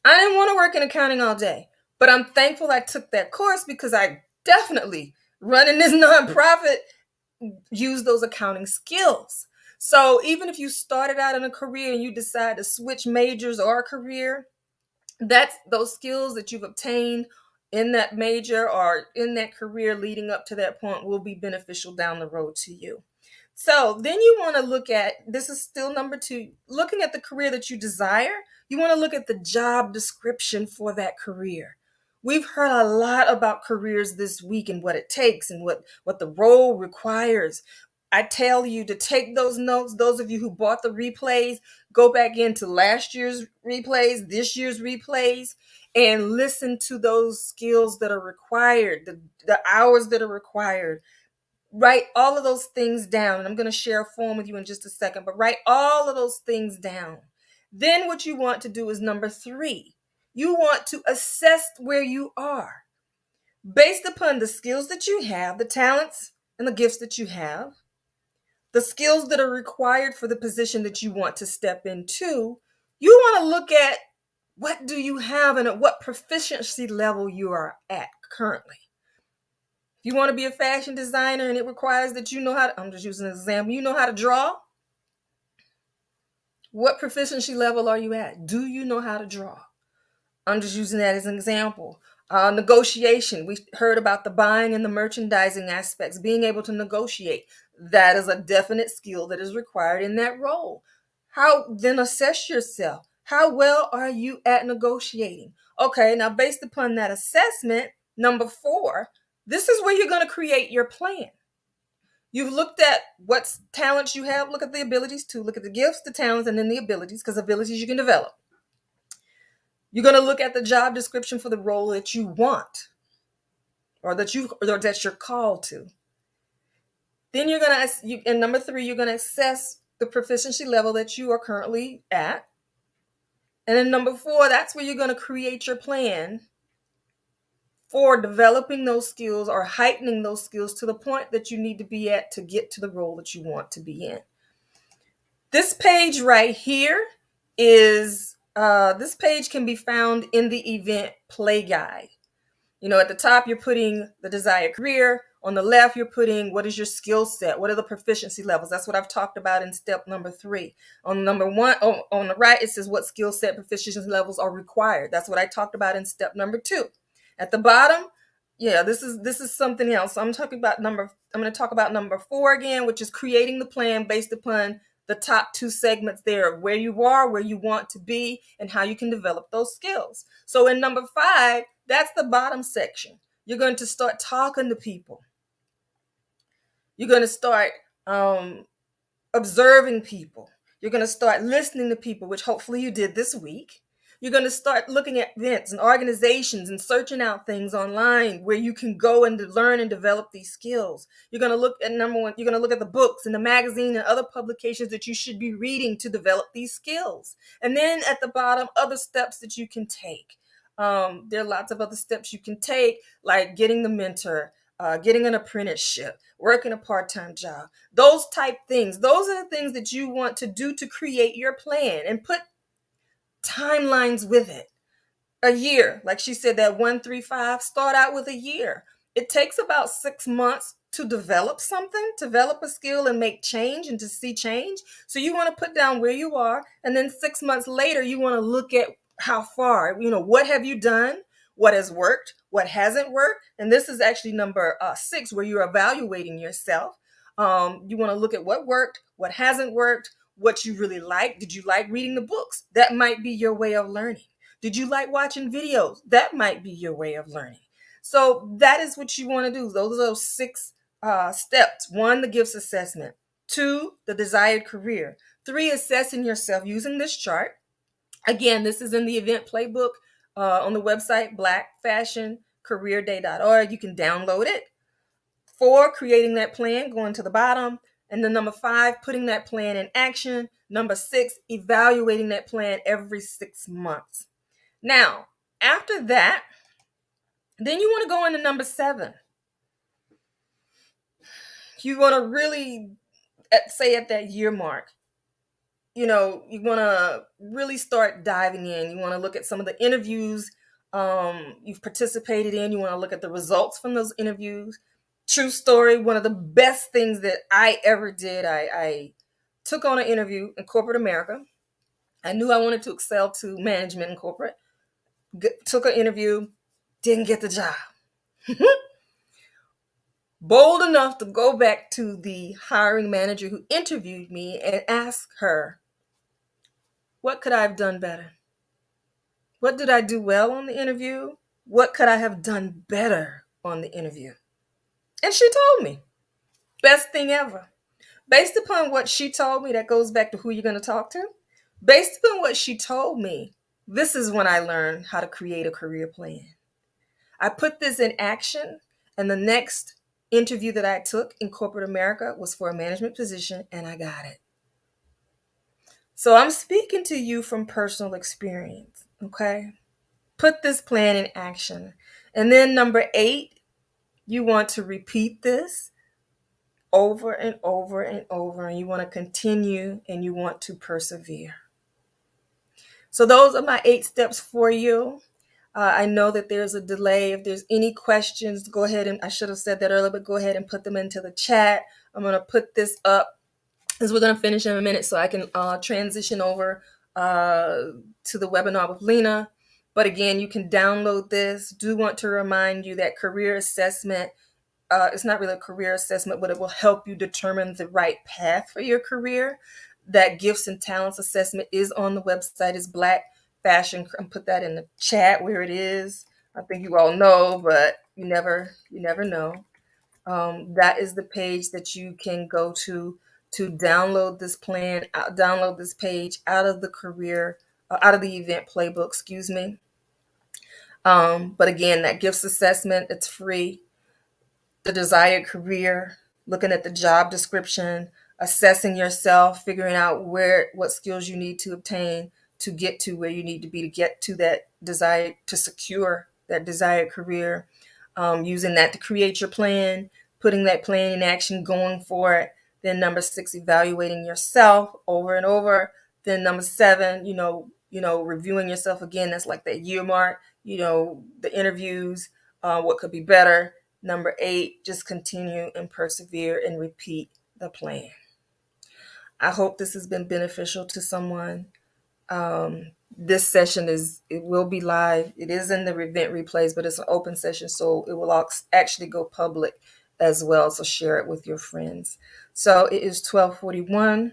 [SPEAKER 1] I didn't want to work in accounting all day, but I'm thankful I took that course because I definitely, running this nonprofit, use those accounting skills. So even if you started out in a career and you decide to switch majors or a career, that's those skills that you've obtained in that major or in that career leading up to that point will be beneficial down the road to you. So then you want to look at, this is still number 2, looking at the career that you desire. You want to look at the job description for that career. We've heard a lot about careers this week and what it takes and what the role requires. I tell you to take those notes. Those of you who bought the replays, go back into last year's replays, this year's replays, and listen to those skills that are required, the hours that are required. Write all of those things down. And I'm going to share a form with you in just a second, but write all of those things down. Then what you want to do is number 3. You want to assess where you are based upon the skills that you have, the talents and the gifts that you have, the skills that are required for the position that you want to step into. You want to look at what do you have and at what proficiency level you are at currently. If you want to be a fashion designer and it requires that you know how to, I'm just using an example, you know how to draw. What proficiency level are you at? Do you know how to draw? I'm just using that as an example. Negotiation. We heard about the buying and the merchandising aspects, being able to negotiate. That is a definite skill that is required in that role. How then assess yourself? How well are you at negotiating? Okay, now based upon that assessment, number 4, this is where you're going to create your plan. You've looked at what talents you have. Look at the abilities too. Look at the gifts, the talents, and then the abilities, because abilities you can develop. You're going to look at the job description for the role that you want or that you're called to. Then you're going to, and number 3, you're going to assess the proficiency level that you are currently at. And then number 4, that's where you're going to create your plan for developing those skills or heightening those skills to the point that you need to be at to get to the role that you want to be in. This page right here is, this page can be found in the event play guide. You know, at the top, you're putting the desired career. On the left, you're putting what is your skill set? What are the proficiency levels? That's what I've talked about in step number 3. On number 1, on the right, it says what skill set proficiency levels are required. That's what I talked about in step number 2. At the bottom, yeah, this is something else. I'm going to talk about number 4 again, which is creating the plan based upon the top 2 segments there of where you are, where you want to be, and how you can develop those skills. So in number 5, that's the bottom section. You're going to start talking to people. You're going to start observing people. You're going to start listening to people, which hopefully you did this week. You're going to start looking at events and organizations and searching out things online where you can go and learn and develop these skills. You're going to look at number 1, you're going to look at the books and the magazine and other publications that you should be reading to develop these skills. And then at the bottom, other steps that you can take. There are lots of other steps you can take, like getting the mentor, getting an apprenticeship, working a part-time job, those type things. Those are the things that you want to do to create your plan and put timelines with it. A year, like she said, that 1-3-5, start out with a year. It takes about 6 months to develop something, develop a skill and make change and to see change. So you want to put down where you are. And then 6 months later, you want to look at how far, what have you done? What has worked? What hasn't worked? And this is actually number 6, where you're evaluating yourself. You want to look at what worked, what hasn't worked, what you really like. Did you like reading the books? That might be your way of learning. Did you like watching videos? That might be your way of learning. So that is what you want to do. Those are those 6 steps. 1, the gifts assessment. 2, the desired career. 3, assessing yourself using this chart. Again, this is in the event playbook on the website, blackfashioncareerday.org. You can download it. 4, creating that plan, going to the bottom. And then number 5, putting that plan in action. Number 6, evaluating that plan every 6 months. Now, after that, Then you want to go into number 7. You want to really, say at that year mark, you want to really start diving in. You want to look at some of the interviews you've participated in. You want to look at the results from those interviews. True story, one of the best things that I ever did, I took on an interview in corporate America. I knew I wanted to excel to management in corporate. Took an interview, didn't get the job. Bold enough to go back to the hiring manager who interviewed me and ask her, what could I have done better? What did I do well on the interview? What could I have done better on the interview? And she told me, best thing ever. Based upon what she told me, that goes back to who you're going to talk to. Based upon what she told me, this is when I learned how to create a career plan. I put this in action, and the next interview that I took in corporate America was for a management position, and I got it. So I'm speaking to you from personal experience, okay? Put this plan in action. And then number 8, you want to repeat this over and over and over, and you want to continue and you want to persevere. So those are my 8 steps for you. I know that there's a delay. If there's any questions, go ahead and, I should have said that earlier, but go ahead and put them into the chat. I'm going to put this up as we're going to finish in a minute so I can transition over to the webinar with Lena. But again, you can download this. Do want to remind you that career assessment, it's not really a career assessment, but it will help you determine the right path for your career. That gifts and talents assessment is on the website. It's Black Fashion. I'll put that in the chat where it is. I think you all know, but you never know. That is the page that you can go to download this plan, download this page out of the career, out of the event playbook, excuse me. But again, that gifts assessment, it's free. The desired career, looking at the job description, assessing yourself, figuring out what skills you need to obtain to get to where you need to be to get to that desired, to secure that desired career, using that to create your plan, putting that plan in action, going for it. Then number 6, evaluating yourself over and over. Then number 7, reviewing yourself again. That's like that year mark, the interviews, what could be better. Number 8, just continue and persevere and repeat the plan. I hope this has been beneficial to someone. This session it will be live. It is in the event replays, but it's an open session, so it will actually go public as well. So share it with your friends. So it is 12:41.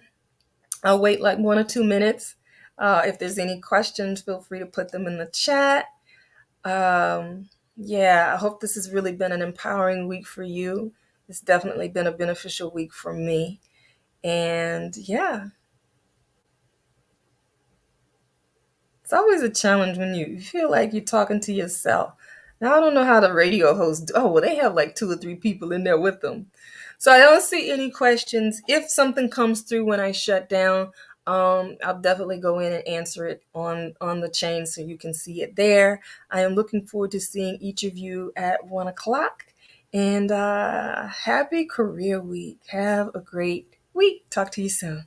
[SPEAKER 1] I'll wait like 1 or 2 minutes. If there's any questions, feel free to put them in the chat. I hope this has really been an empowering week for you. It's definitely been a beneficial week for me. And it's always a challenge when you feel like you're talking to yourself. Now, I don't know how the radio hosts do. Oh, well, they have like 2 or 3 people in there with them. So I don't see any questions. If something comes through when I shut down, I'll definitely go in and answer it on the chain so you can see it there. I am looking forward to seeing each of you at 1 o'clock. And happy career week. Have a great week. Talk to you soon.